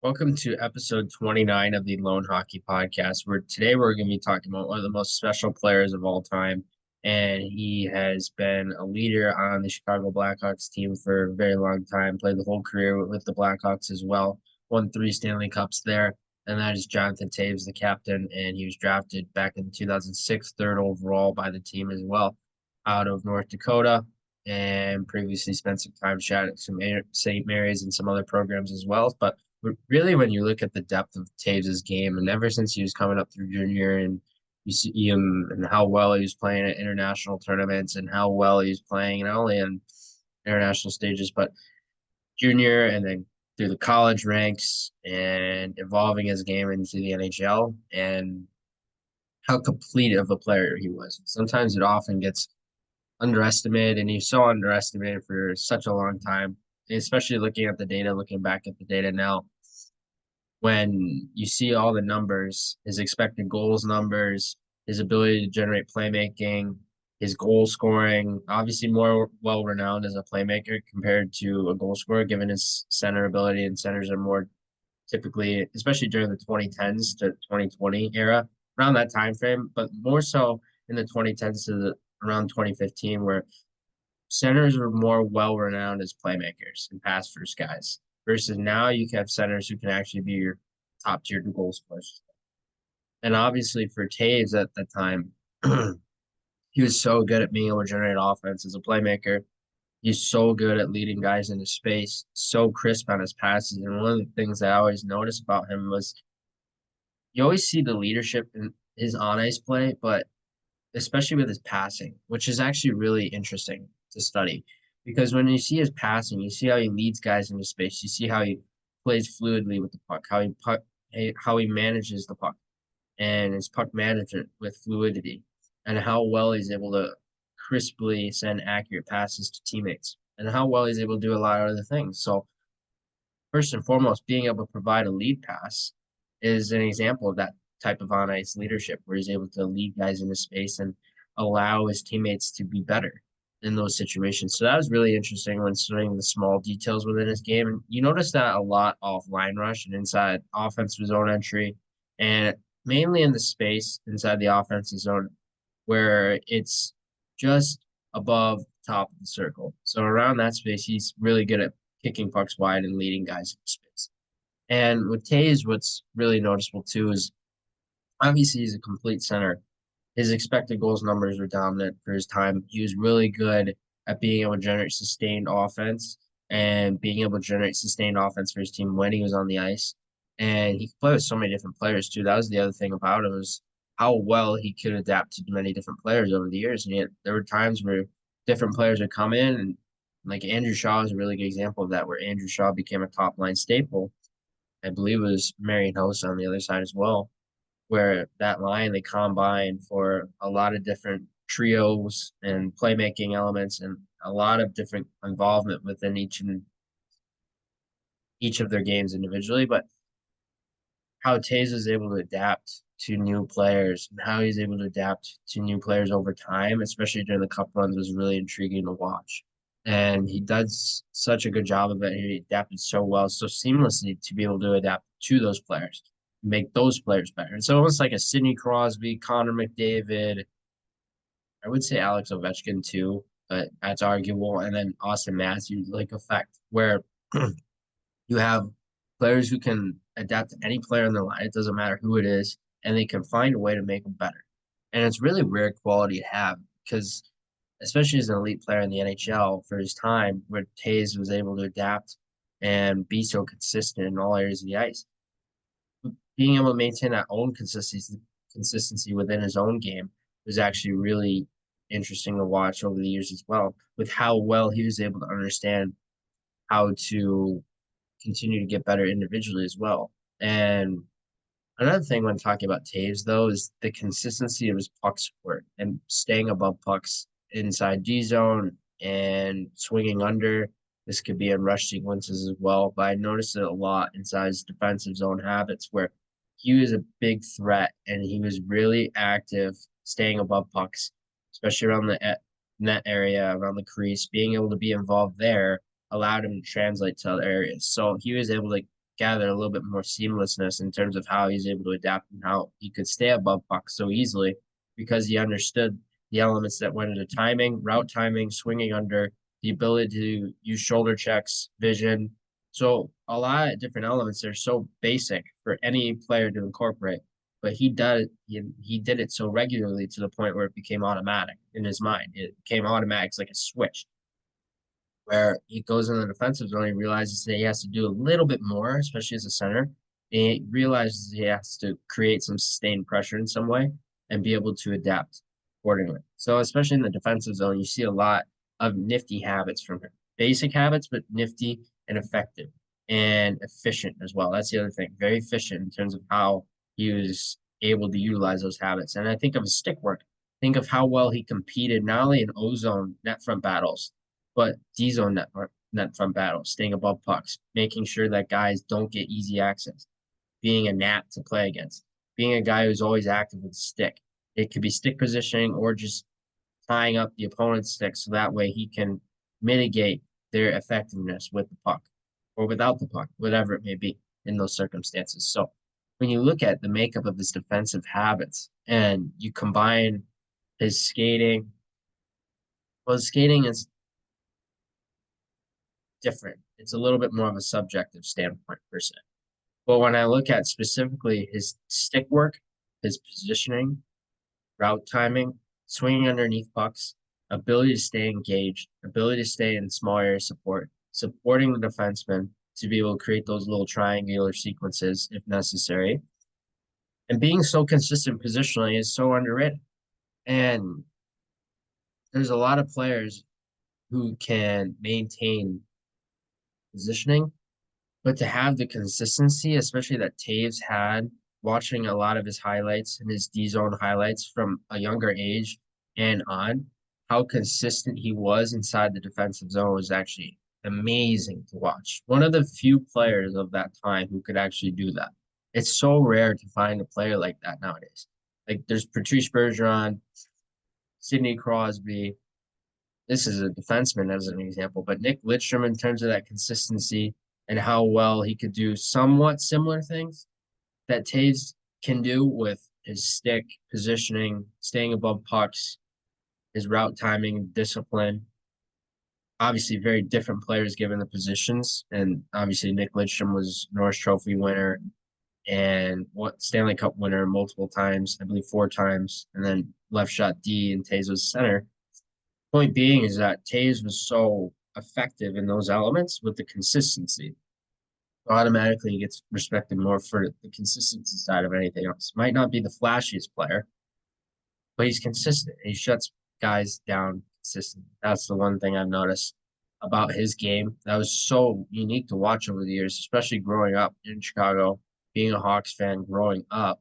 Welcome to episode 29 of the Loane Hockey Podcast, where today we're going to be talking about one of the most special players of all time. And he has been a leader on the Chicago Blackhawks team for a very long time, played the whole career with the Blackhawks as well, won 3 Stanley Cups there. And that is Jonathan Toews, the captain. And he was drafted back in 2006, third overall by the team as well, out of North Dakota. And previously spent some time shot at some St. Mary's and some other programs as well. But really, when you look at the depth of Toews' game, and ever since he was coming up through junior, and you see him and how well he was playing at international tournaments, and how well he was playing not only in international stages, but junior, and then through the college ranks, and evolving his game into the NHL, and how complete of a player he was. Sometimes it often gets underestimated, and he's so underestimated for such a long time, especially looking at the data, looking back at the data now when you see all the numbers, his expected goals numbers, his ability to generate playmaking, his goal scoring, obviously more well renowned as a playmaker compared to a goal scorer, given his center ability, and centers are more typically, especially during the 2010s to 2020 era, around that time frame, but more so in the 2010s to around 2015, where centers were more well renowned as playmakers and pass first guys. Versus now you can have centers who can actually be your top tier goal scorers. And obviously for Toews at the time, he was so good at being able to generate offense as a playmaker. He's so good at leading guys into space, so crisp on his passes. And one of the things I always noticed about him was you always see the leadership in his on ice play, but especially with his passing, which is actually really interesting to study. Because when you see his passing, you see how he leads guys into space. You see how he plays fluidly with the puck, how he manages the puck, and his puck management with fluidity, and how well he's able to crisply send accurate passes to teammates, and how well he's able to do a lot of other things. So first and foremost, being able to provide a lead pass is an example of that type of on ice leadership, where he's able to lead guys into space and allow his teammates to be better in those situations. So that was really interesting when studying the small details within his game. And you notice that a lot off line rush and inside offensive zone entry, and mainly in the space inside the offensive zone, where it's just above the top of the circle. So around that space, he's really good at kicking pucks wide and leading guys into space. And with Tays, what's really noticeable too is obviously he's a complete center. His expected goals numbers were dominant for his time. He was really good at being able to generate sustained offense and being able to generate sustained offense for his team when he was on the ice. And he could play with so many different players too. That was the other thing about him, was how well he could adapt to many different players over the years. And yet there were times where different players would come in, and like Andrew Shaw is a really good example of that, where Andrew Shaw became a top line staple. I believe it was Marion House on the other side as well, where that line they combine for a lot of different trios and playmaking elements and a lot of different involvement within each of their games individually. But how Tays is able to adapt to new players and how he's able to adapt to new players over time, especially during the cup runs, was really intriguing to watch. And he does such a good job of it. He adapted so well, so seamlessly to be able to adapt to those players, make those players better. And so almost like a Sidney Crosby, Connor McDavid, I would say Alex Ovechkin too, but that's arguable. And then Austin Matthews like effect, where you have players who can adapt to any player in their line. It doesn't matter who it is, and they can find a way to make them better. And it's really rare quality to have, because especially as an elite player in the NHL for his time, where Tays was able to adapt and be so consistent in all areas of the ice. Being able to maintain that own consistency within his own game was actually really interesting to watch over the years as well, with how well he was able to understand how to continue to get better individually as well. And another thing when talking about Taves, though, is the consistency of his puck support and staying above pucks inside D zone and swinging under. This could be in rush sequences as well, but I noticed it a lot inside his defensive zone habits, where he was a big threat and he was really active staying above pucks, especially around the net area, around the crease. Being able to be involved there allowed him to translate to other areas. So he was able to gather a little bit more seamlessness in terms of how he's able to adapt and how he could stay above pucks so easily because he understood the elements that went into timing, route timing, swinging under, the ability to use shoulder checks, vision. So a lot of different elements that are so basic for any player to incorporate. But he did it so regularly to the point where it became automatic in his mind. It became automatic, it's like a switch where he goes in the defensive zone, he realizes that he has to do a little bit more, especially as a center. And he realizes he has to create some sustained pressure in some way and be able to adapt accordingly. So, especially in the defensive zone, you see a lot of nifty habits from him. Basic habits, but nifty and effective and efficient as well. That's the other thing. Very efficient in terms of how he was able to utilize those habits. And I think of his stick work. Think of how well he competed not only in ozone net front battles, but D-zone net front battles, staying above pucks, making sure that guys don't get easy access, being a gnat to play against, being a guy who's always active with the stick. It could be stick positioning or just tying up the opponent's stick so that way he can mitigate their effectiveness with the puck or without the puck, whatever it may be in those circumstances. So when you look at the makeup of his defensive habits and you combine his skating, well, his skating is different. It's a little bit more of a subjective standpoint per se. But when I look at specifically his stick work, his positioning, route timing, swinging underneath pucks, ability to stay engaged, ability to stay in small area support, supporting the defenseman to be able to create those little triangular sequences if necessary. And being so consistent positionally is so underrated. And there's a lot of players who can maintain positioning. But to have the consistency, especially that Toews had, watching a lot of his highlights and his D zone highlights from a younger age and on, how consistent he was inside the defensive zone was actually amazing to watch. One of the few players of that time who could actually do that. It's so rare to find a player like that nowadays. Like there's Patrice Bergeron, Sidney Crosby. This is a defenseman as an example, but Nick Lidstrom in terms of that consistency and how well he could do somewhat similar things that Toews can do with his stick positioning, staying above pucks, his route timing, discipline. Obviously, very different players given the positions, and obviously Nick Lidstrom was Norris Trophy winner and what Stanley Cup winner multiple times, I believe 4 times, and then left shot D and Toews was center. Point being is that Toews was so effective in those elements with the consistency. Automatically he gets respected more for the consistency side of anything else. Might not be the flashiest player, but he's consistent. He shuts guys down consistently. That's the one thing I've noticed about his game that was so unique to watch over the years, especially growing up in Chicago, being a Hawks fan growing up.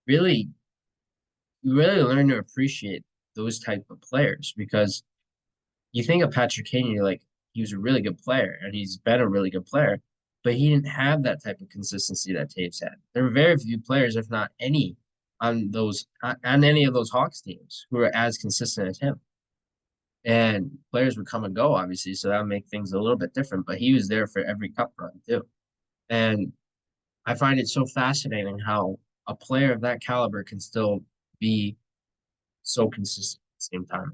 Really, you really learn to appreciate those type of players because you think of Patrick Kane, you're like, he was a really good player and he's been a really good player, but he didn't have that type of consistency that Taves had. There were very few players, if not any, on any of those Hawks teams who were as consistent as him. And players would come and go, obviously, so that would make things a little bit different. But he was there for every cup run too. And I find it so fascinating how a player of that caliber can still be so consistent at the same time.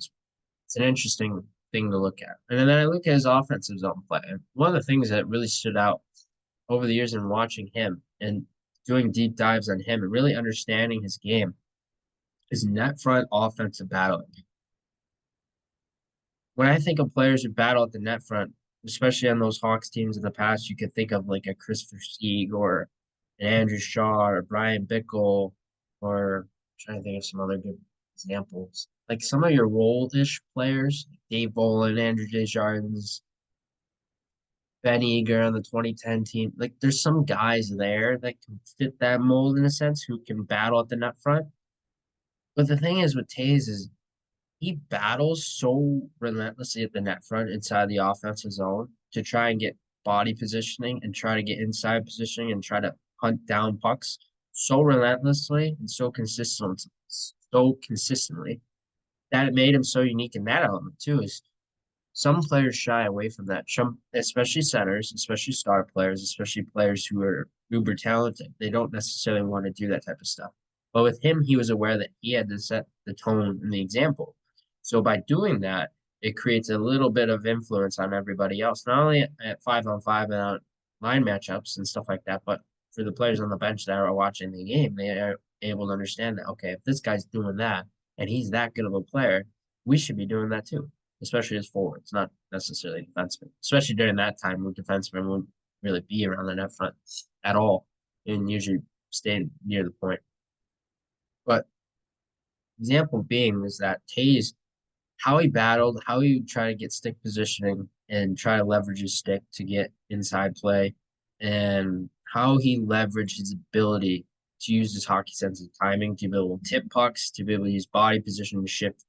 It's an interesting thing to look at. And then I look at his offensive zone play. And one of the things that really stood out over the years in watching him and doing deep dives on him and really understanding his game is net front offensive battling. When I think of players who battle at the net front, especially on those Hawks teams in the past, you could think of like a Christopher Sieg or an Andrew Shaw or Brian Bickle or I'm trying to think of some other good examples. Like some of your role-ish players, like Dave Bolin, Andrew Desjardins, Ben Eager on the 2010 team. Like there's some guys there that can fit that mold in a sense who can battle at the net front. But the thing is with Tays is he battles so relentlessly at the net front inside the offensive zone to try and get body positioning and try to get inside positioning and try to hunt down pucks so relentlessly and so consistently that it made him so unique in that element too. Is some players shy away from that, especially centers, especially star players, especially players who are uber talented. They don't necessarily want to do that type of stuff. But with him, he was aware that he had to set the tone and the example. So by doing that, it creates a little bit of influence on everybody else, not only at 5-on-5 and on line matchups and stuff like that, but for the players on the bench that are watching the game, they are able to understand that, okay, if this guy's doing that and he's that good of a player, we should be doing that too, especially as forwards, not necessarily defensemen. Especially during that time when defensemen wouldn't really be around the net front at all and usually stay near the point. But example being was that Toews, how he battled, how he would try to get stick positioning and try to leverage his stick to get inside play, and how he leveraged his ability to use his hockey sense of timing to be able to tip pucks, to be able to use body position to shift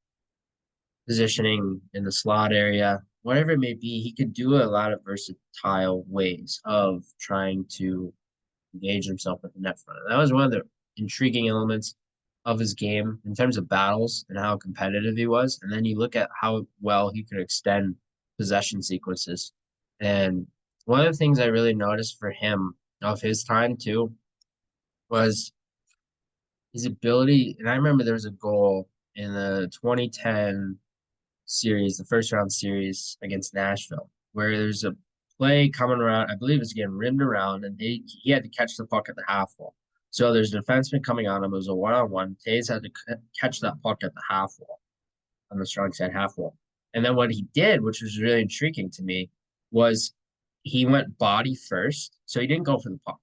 positioning in the slot area, whatever it may be. He could do a lot of versatile ways of trying to engage himself at the net front. And that was one of the intriguing elements of his game in terms of battles and how competitive he was. And then you look at how well he could extend possession sequences. And one of the things I really noticed for him of his time too was his ability. And I remember there was a goal in the 2010 series, the first round series against Nashville, where there's a play coming around. I believe it's getting rimmed around, and he had to catch the puck at the half wall. So there's a defenseman coming on him. It was a one-on-one. Toews had to catch that puck at the half wall, on the strong side half wall. And then what he did, which was really intriguing to me, was he went body first. So he didn't go for the puck.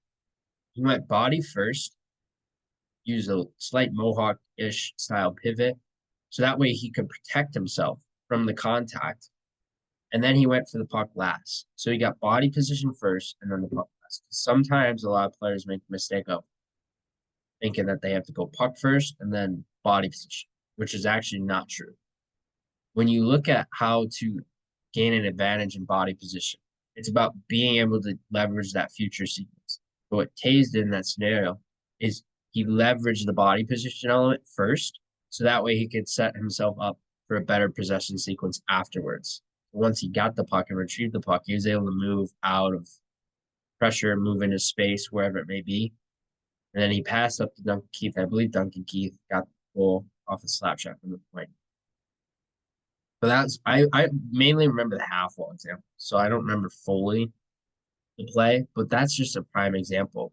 He went body first, used a slight mohawk-ish style pivot, so that way he could protect himself from the contact. And then he went for the puck last. So he got body position first and then the puck last. Sometimes a lot of players make the mistake of thinking that they have to go puck first and then body position, which is actually not true. When you look at how to gain an advantage in body position, it's about being able to leverage that future sequence. But what Toews did in that scenario is he leveraged the body position element first, so that way he could set himself up for a better possession sequence afterwards. Once he got the puck and retrieved the puck, he was able to move out of pressure, move into space, wherever it may be. And then he passed up to Duncan Keith. I believe Duncan Keith got the goal off a slap shot from the point. But that's I mainly remember the half wall example. So I don't remember fully the play, but that's just a prime example.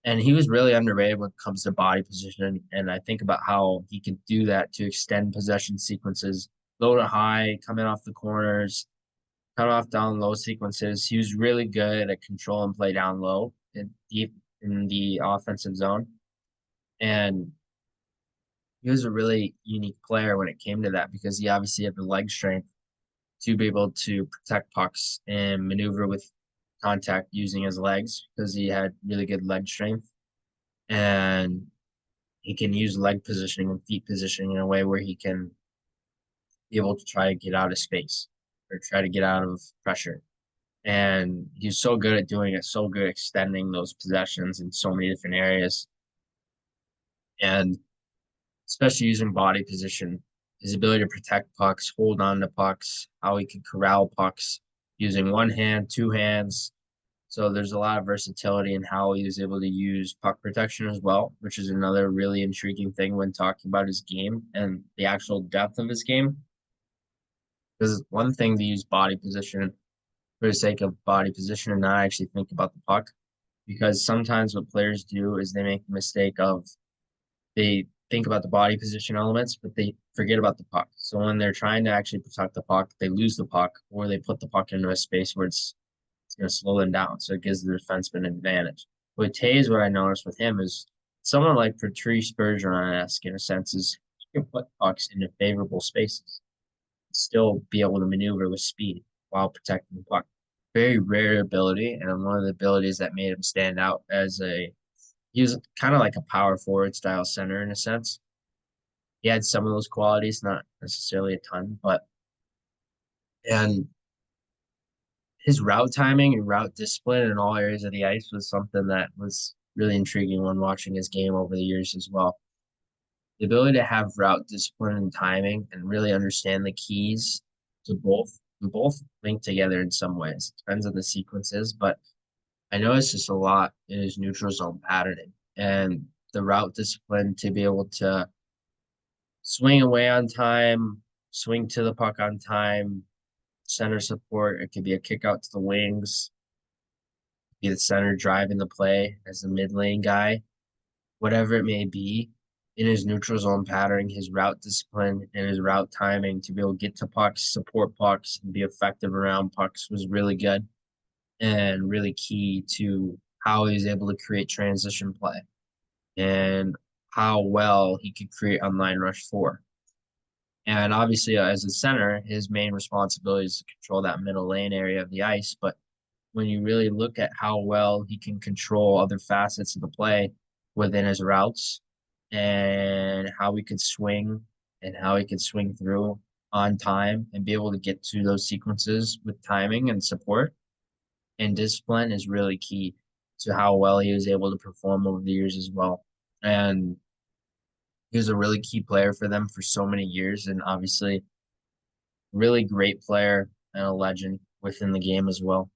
And he was really underrated when it comes to body position. And I think about how he could do that to extend possession sequences, low to high, coming off the corners, cut off down low sequences. He was really good at control and play down low and deep in the offensive zone. And he was a really unique player when it came to that because he obviously had the leg strength to be able to protect pucks and maneuver with contact using his legs because he had really good leg strength. And he can use leg positioning and feet positioning in a way where he can be able to try to get out of space or try to get out of pressure. And he's so good at doing it, so good at extending those possessions in so many different areas. And especially using body position, his ability to protect pucks, hold on to pucks, how he could corral pucks using one hand, two hands. So there's a lot of versatility in how he was able to use puck protection as well, which is another really intriguing thing when talking about his game and the actual depth of his game. Because one thing to use body position for the sake of body position and not actually think about the puck. Because sometimes what players do is they make the mistake of they think about the body position elements, but they forget about the puck. So when they're trying to actually protect the puck, they lose the puck or they put the puck into a space where it's going to slow them down. So it gives the defenseman an advantage. With Toews, what I noticed with him is someone like Patrice Bergeron-esque in a sense is he can put pucks into favorable spaces, still be able to maneuver with speed while protecting the puck. Very rare ability, and one of the abilities that made him stand out as he was kind of like a power forward style center in a sense. He had some of those qualities, not necessarily a ton, but and his route timing and route discipline in all areas of the ice was something that was really intriguing when watching his game over the years as well. The ability to have route discipline and timing and really understand the keys to both both linked together in some ways. Depends on the sequences, but I noticed just a lot in his neutral zone patterning and the route discipline to be able to swing away on time, swing to the puck on time, center support. It could be a kick out to the wings, be the center driving the play as the mid lane guy, whatever it may be. In his neutral zone patterning, his route discipline and his route timing to be able to get to pucks, support pucks, and be effective around pucks was really good and really key to how he was able to create transition play and how well he could create on line rush four. And obviously, as a center, his main responsibility is to control that middle lane area of the ice. But when you really look at how well he can control other facets of the play within his routes and how he could swing and how he could swing through on time and be able to get to those sequences with timing and support and discipline is really key to how well he was able to perform over the years as well. And he was a really key player for them for so many years, and obviously, really great player and a legend within the game as well.